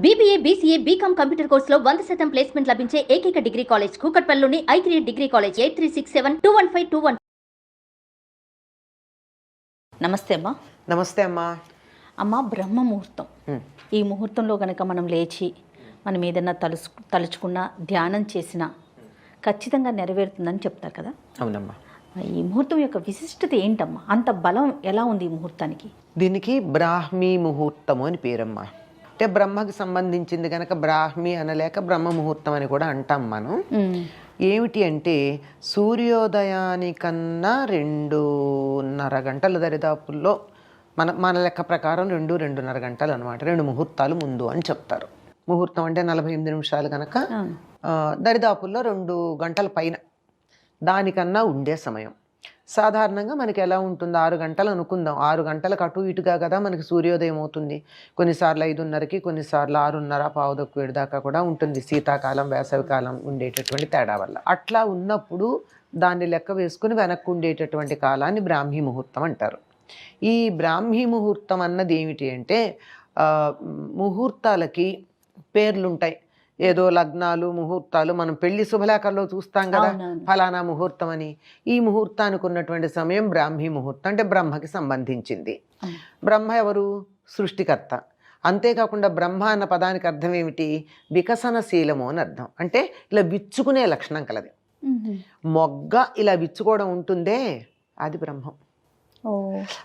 BBA, BCA, BCom computer కోర్సులో 100% placement లభించే ఏకైక డిగ్రీ కాలేజ్ కూకట్పల్లిలోని ఐక్రియేట్ డిగ్రీ కాలేజ్ 8367215215. నమస్తే అమ్మా. నమస్తే అమ్మా. అమ్మ, బ్రహ్మ ముహూర్తం. ఈ ముహూర్తంలో కనుక మనం లేచి మనం ఏదైనా తలుచుకున్నా ధ్యానం చేసినా ఖచ్చితంగా నెరవేరుతుందని చెప్తారు కదా. అవునమ్మా. ఈ ముహూర్తం యొక్క విశిష్టత ఏంటమ్మా? అంత బలం ఎలా ఉంది ఈ ముహూర్తానికి? దీనికి బ్రాహ్మీ ముహూర్తము అని పేరమ్మా. అంటే బ్రహ్మకి సంబంధించింది కనుక బ్రాహ్మీ అనలేక బ్రహ్మ ముహూర్తం అని కూడా అంటాం మనం. ఏమిటి అంటే సూర్యోదయానికన్నా 2.5 గంటల దరిదాపుల్లో మన లెక్క ప్రకారం 2.5 గంటలు అనమాట. 2 ముహూర్తాలు ముందు అని చెప్తారు. ముహూర్తం అంటే 48 నిమిషాలు కనుక దరిదాపుల్లో 2 గంటల పైన దానికన్నా ఉండే సమయం. సాధారణంగా మనకి ఎలా ఉంటుంది, 6 గంటలు అనుకుందాం. 6 గంటలకు అటు ఇటుగా కదా మనకి సూర్యోదయం అవుతుంది. కొన్నిసార్లు 5:30కి, కొన్నిసార్లు 6:30, 6:15 దాకా కూడా ఉంటుంది. శీతాకాలం, వేసవికాలం ఉండేటటువంటి తేడా వల్ల. అట్లా ఉన్నప్పుడు దాన్ని లెక్క వేసుకుని వెనక్కు ఉండేటటువంటి కాలాన్ని బ్రాహ్మీ ముహూర్తం అంటారు. ఈ బ్రాహ్మీ ముహూర్తం అన్నది ఏమిటి అంటే ముహూర్తాలకి పేర్లుంటాయి. ఏదో లగ్నాలు, ముహూర్తాలు మనం పెళ్లి శుభలేఖల్లో చూస్తాం కదా, ఫలానా ముహూర్తం అని. ఈ ముహూర్తానికి ఉన్నటువంటి సమయం బ్రాహ్మీ ముహూర్తం, అంటే బ్రహ్మకి సంబంధించింది. బ్రహ్మ ఎవరు? సృష్టికర్త. అంతేకాకుండా బ్రహ్మ అన్న పదానికి అర్థం ఏమిటి? వికసనశీలము అని అర్థం. అంటే ఇలా విచ్చుకునే లక్షణం కలది. మొగ్గ ఇలా విచ్చుకోవడం ఉంటుందే, అది బ్రహ్మం.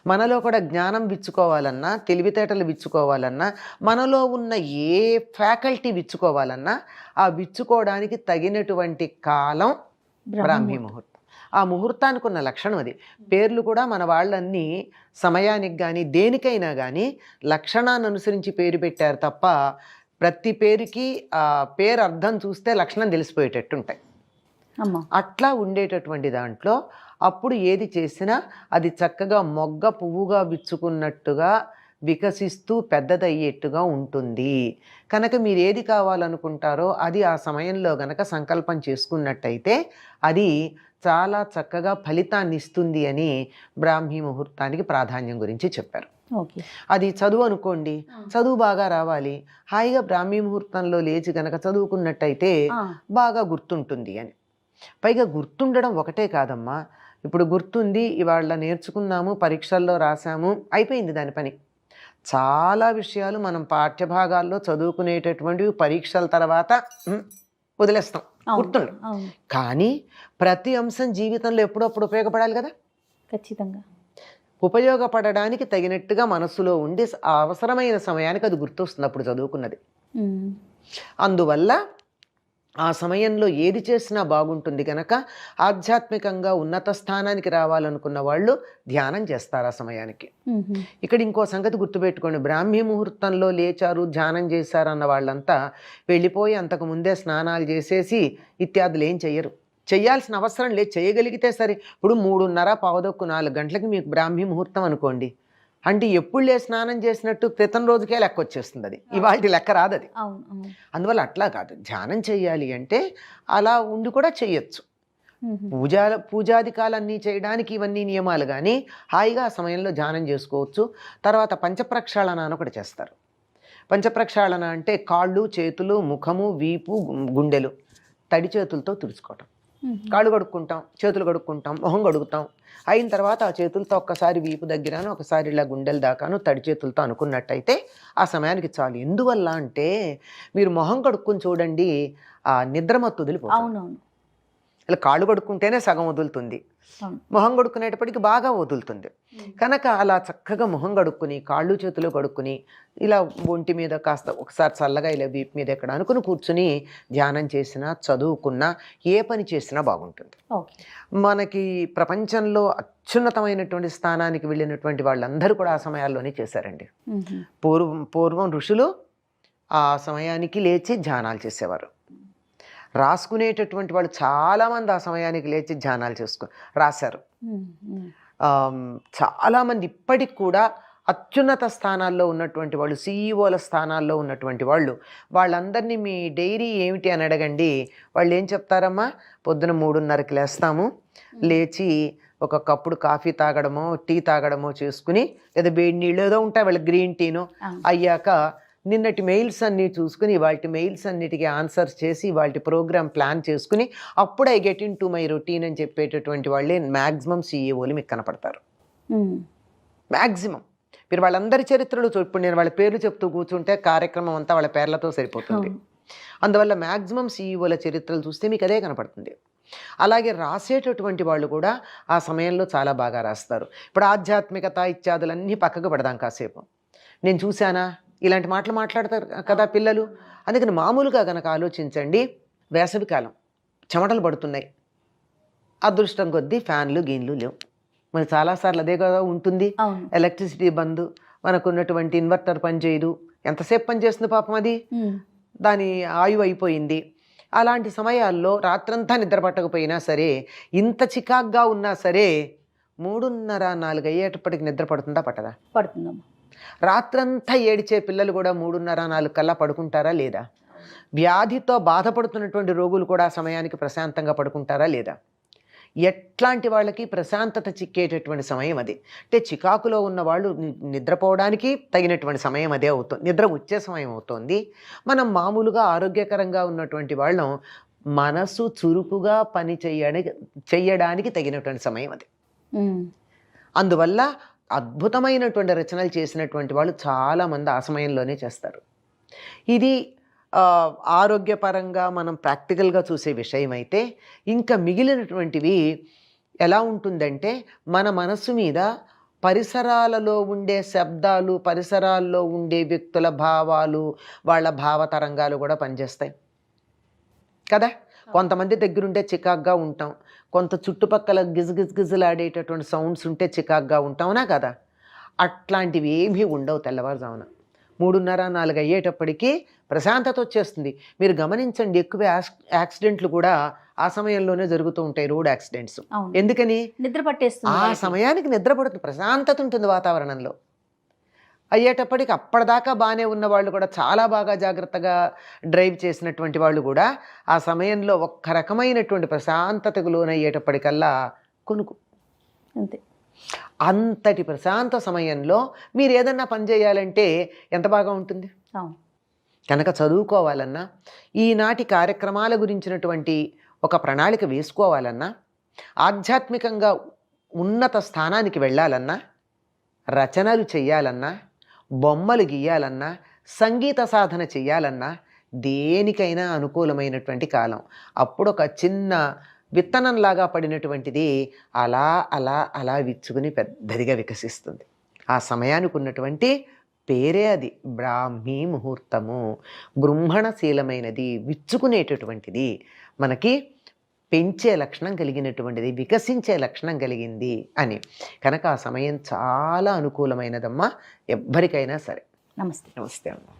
మనలో కూడా జ్ఞానం విచ్చుకోవాలన్నా, తెలివితేటలు విచ్చుకోవాలన్నా, మనలో ఉన్న ఏ ఫ్యాకల్టీ విచ్చుకోవాలన్నా ఆ విచ్చుకోవడానికి తగినటువంటి కాలం బ్రాహ్మీ ముహూర్తం. ఆ ముహూర్తానికి ఉన్న లక్షణం అది. పేర్లు కూడా మన వాళ్ళన్నీ సమయానికి కానీ దేనికైనా కానీ లక్షణాన్ని అనుసరించి పేరు పెట్టారు తప్ప ప్రతి పేరుకి ఆ పేరు అర్థం చూస్తే లక్షణం తెలిసిపోయేటట్టు ఉంటాయి. అట్లా ఉండేటటువంటి దాంట్లో అప్పుడు ఏది చేసినా అది చక్కగా మొగ్గ పువ్వుగా విచ్చుకున్నట్టుగా వికసిస్తూ పెద్దదయ్యేట్టుగా ఉంటుంది. కనుక మీరు ఏది కావాలనుకుంటారో అది ఆ సమయంలో గనక సంకల్పం చేసుకున్నట్టయితే అది చాలా చక్కగా ఫలితాన్ని ఇస్తుంది అని బ్రాహ్మీ ముహూర్తానికి ప్రాధాన్యం గురించి చెప్పారు. అది చదువు అనుకోండి, చదువు బాగా రావాలి, హాయిగా బ్రాహ్మీ ముహూర్తంలో లేచి గనక చదువుకున్నట్టయితే బాగా గుర్తుంటుంది అని. పైగా గుర్తుండడం ఒకటే కాదమ్మా, ఇప్పుడు గుర్తుంది, ఇవాళ నేర్చుకున్నాము, పరీక్షల్లో రాసాము, అయిపోయింది దాని పని. చాలా విషయాలు మనం పాఠ్యభాగాల్లో చదువుకునేటటువంటివి పరీక్షల తర్వాత వదిలేస్తాం, గుర్తుండదు. కానీ ప్రతి అంశం జీవితంలో ఎప్పుడప్పుడు ఉపయోగపడాలి కదా. ఖచ్చితంగా ఉపయోగపడడానికి తగినట్టుగా మనస్సులో ఉండి అవసరమైన సమయానికి అది గుర్తొస్తుంది అప్పుడు చదువుకున్నది. అందువల్ల ఆ సమయంలో ఏది చేసినా బాగుంటుంది కనుక ఆధ్యాత్మికంగా ఉన్నత స్థానానికి రావాలనుకున్న వాళ్ళు ధ్యానం చేస్తారు ఆ సమయానికి. ఇక్కడ ఇంకో సంగతి గుర్తుపెట్టుకోండి, బ్రాహ్మీ ముహూర్తంలో లేచారు, ధ్యానం చేశారు అన్న వాళ్ళంతా వెళ్ళిపోయి అంతకు ముందే స్నానాలు చేసేసి ఇత్యాదులు ఏం చెయ్యరు. చెయ్యాల్సిన అవసరం లేదు, చేయగలిగితే సరే. ఇప్పుడు 3:30, 4 గంటలకి మీకు బ్రాహ్మీ ముహూర్తం అనుకోండి, అంటే ఎప్పుడు స్నానం చేసినట్టు క్రితం రోజుకే లెక్క వచ్చేస్తుంది. అది ఇవాళ లెక్క రాదు అది. అందువల్ల అట్లా కాదు, ధ్యానం చెయ్యాలి అంటే అలా ఉండి కూడా చెయ్యొచ్చు. పూజాదికాలన్నీ చేయడానికి ఇవన్నీ నియమాలు, కానీ హాయిగా ఆ సమయంలో ధ్యానం చేసుకోవచ్చు. తర్వాత పంచప్రక్షాళన అని ఒకటి చేస్తారు. పంచప్రక్షాళన అంటే కాళ్ళు, చేతులు, ముఖము, వీపు, గుండెలు తడి చేతులతో తుడుచుకోవటం. కాళ్ళు కడుక్కుంటాం, చేతులు కడుక్కుంటాం, మొహం కడుగుతాం. అయిన తర్వాత ఆ చేతులతో ఒక్కసారి వీపు దగ్గరను, ఒకసారి ఇలా గుండెల దాకాను తడి చేతులతో అనుకున్నట్టయితే ఆ సమయానికి చాలు. ఎందువల్ల అంటే మీరు మొహం కడుక్కుని చూడండి, ఆ నిద్రమత్తు వదిలిపోతుంది. ఇలా కాళ్ళు కడుక్కుంటేనే సగం వదులుతుంది, మొహం కడుక్కునేటప్పటికి బాగా వదులుతుంది. కనుక అలా చక్కగా మొహం కడుక్కుని, కాళ్ళు చేతులు కడుక్కుని, ఇలా ఒంటి మీద కాస్త ఒకసారి చల్లగా ఇలా వీపు మీద ఎక్కడ అనుకుని కూర్చుని ధ్యానం చేసినా, చదువుకున్నా, ఏ పని చేసినా బాగుంటుంది. మనకి ప్రపంచంలో అత్యున్నతమైనటువంటి స్థానానికి వెళ్ళినటువంటి వాళ్ళందరూ కూడా ఆ సమయాల్లోనే చేశారండి. పూర్వం ఋషులు ఆ సమయానికి లేచి ధ్యానాలు చేసేవారు. రాసుకునేటటువంటి వాళ్ళు చాలామంది ఆ సమయానికి లేచి ధ్యానాలు రాశారు. చాలామంది ఇప్పటికి కూడా అత్యున్నత స్థానాల్లో ఉన్నటువంటి వాళ్ళు, CEO స్థానాల్లో ఉన్నటువంటి వాళ్ళు, వాళ్ళందరినీ మీ డైరీ ఏమిటి అని అడగండి, వాళ్ళు ఏం చెప్తారమ్మా? పొద్దున 3:30కి లేస్తాము, లేచి ఒక కప్పుడు కాఫీ తాగడమో టీ తాగడమో చేసుకుని, లేదా వేడి నీళ్ళు ఏదో ఉంటాయి వాళ్ళ, గ్రీన్ టీనో, అయ్యాక నిన్నటి మెయిల్స్ అన్నీ చూసుకుని వాటి మెయిల్స్ అన్నిటికీ ఆన్సర్స్ చేసి వాటి ప్రోగ్రామ్ ప్లాన్ చేసుకుని అప్పుడు I get in to my routine అని చెప్పేటటువంటి వాళ్ళే మ్యాక్సిమం సీఈఓలు మీకు కనపడతారు. మ్యాక్సిమం మీరు వాళ్ళందరి చరిత్రలు ఇప్పుడు నేను వాళ్ళ పేర్లు చెప్తూ కూర్చుంటే కార్యక్రమం అంతా వాళ్ళ పేర్లతో సరిపోతుంది. అందువల్ల మ్యాక్సిమం సీఈఓల చరిత్రలు చూస్తే మీకు అదే కనపడుతుంది. అలాగే రాసేటటువంటి వాళ్ళు కూడా ఆ సమయంలో చాలా బాగా రాస్తారు. ఇప్పుడు ఆధ్యాత్మికత ఇత్యాదులన్నీ పక్కకు పెడదాం కాసేపు. నేను చూశానా ఇలాంటి మాటలు మాట్లాడతారు కదా పిల్లలు. అందుకని మామూలుగా కనుక ఆలోచించండి, వేసవికాలం చెమటలు పడుతున్నాయి, అదృష్టం కొద్దీ ఫ్యాన్లు గీన్లు లేవు. మనకి చాలాసార్లు అదే కదా ఉంటుంది. ఎలక్ట్రిసిటీ బంద్, మనకున్నటువంటి ఇన్వర్టర్ పనిచేయదు. ఎంతసేపు పనిచేస్తుంది పాపం, అది దాని ఆయువు అయిపోయింది. అలాంటి సమయాల్లో రాత్రంతా నిద్ర పట్టకపోయినా సరే, ఇంత చికాగ్గా ఉన్నా సరే 3:30-4 అయ్యేటప్పటికి నిద్ర పడుతుందా పట్టదా? పడుతుందమ్మా. రాత్రంతా ఏడిచే పిల్లలు కూడా 3:30-4 కల్లా పడుకుంటారా లేదా? వ్యాధితో బాధపడుతున్నటువంటి రోగులు కూడా ఆ సమయానికి ప్రశాంతంగా పడుకుంటారా లేదా? ఎట్లాంటి వాళ్ళకి ప్రశాంతత చిక్కేటటువంటి సమయం అది. అంటే చికాకులో ఉన్న వాళ్ళు నిద్రపోవడానికి తగినటువంటి సమయం అదే అవుతుంది, నిద్ర వచ్చే సమయం అవుతుంది. మనం మామూలుగా ఆరోగ్యకరంగా ఉన్నటువంటి వాళ్ళం మనసు చురుకుగా పని చెయ్యడానికి తగినటువంటి సమయం అది. అందువల్ల అద్భుతమైనటువంటి రచనలు చేసినటువంటి వాళ్ళు చాలామంది ఆ సమయంలోనే చేస్తారు. ఇది ఆరోగ్యపరంగా మనం ప్రాక్టికల్గా చూసే విషయం అయితే, ఇంకా మిగిలినటువంటివి ఎలా ఉంటుందంటే, మన మనసు మీద పరిసరాలలో ఉండే శబ్దాలు, పరిసరాల్లో ఉండే వ్యక్తుల భావాలు, వాళ్ళ భావతరంగాలు కూడా పనిచేస్తాయి కదా. కొంతమంది దగ్గరుంటే చికాగ్గా ఉంటాం, కొంత చుట్టుపక్కల గిజగిజలాడేటటువంటి సౌండ్స్ ఉంటే చికాగ్గా ఉంటావునా కదా. అట్లాంటివి ఏమీ ఉండవు తెల్లవారుజామున 3:30-4 అయ్యేటప్పటికీ ప్రశాంతత వచ్చేస్తుంది. మీరు గమనించండి, ఎక్కువ యాక్సిడెంట్లు కూడా ఆ సమయంలోనే జరుగుతూ ఉంటాయి, రోడ్ యాక్సిడెంట్స్. ఎందుకని? నిద్ర పట్టేస్తుంది. ఆ సమయానికి నిద్ర పడుతుంది, ప్రశాంతత ఉంటుంది వాతావరణంలో. అయ్యేటప్పటికి అప్పటిదాకా బాగానే ఉన్న వాళ్ళు కూడా, చాలా బాగా జాగ్రత్తగా డ్రైవ్ చేసినటువంటి వాళ్ళు కూడా ఆ సమయంలో ఒక్క రకమైనటువంటి ప్రశాంతతకు లోనయ్యేటప్పటికల్లా కొనుక్కు. అంతే. అంతటి ప్రశాంత సమయంలో మీరు ఏదన్నా పని చేయాలంటే ఎంత బాగా ఉంటుంది. కనుక చదువుకోవాలన్నా, ఈనాటి కార్యక్రమాల గురించినటువంటి ఒక ప్రణాళిక వేసుకోవాలన్నా, ఆధ్యాత్మికంగా ఉన్నత స్థానానికి వెళ్ళాలన్నా, రచనలు చెయ్యాలన్నా, బొమ్మలు గీయాలన్నా, సంగీత సాధన చెయ్యాలన్నా, దేనికైనా అనుకూలమైనటువంటి కాలం. అప్పుడు ఒక చిన్న విత్తనంలాగా పడినటువంటిది అలా అలా అలా విచ్చుకుని పెద్దదిగా వికసిస్తుంది. ఆ సమయానికి ఉన్నటువంటి పేరే అది, బ్రాహ్మీ ముహూర్తము. బృంహణశీలమైనది, విచ్చుకునేటటువంటిది, మనకి పెంచే లక్షణం కలిగినటువంటిది, వికసించే లక్షణం కలిగింది అని. కనుక ఆ సమయం చాలా అనుకూలమైనదమ్మా ఎవ్వరికైనా సరే. నమస్తే. నమస్తే అమ్మా.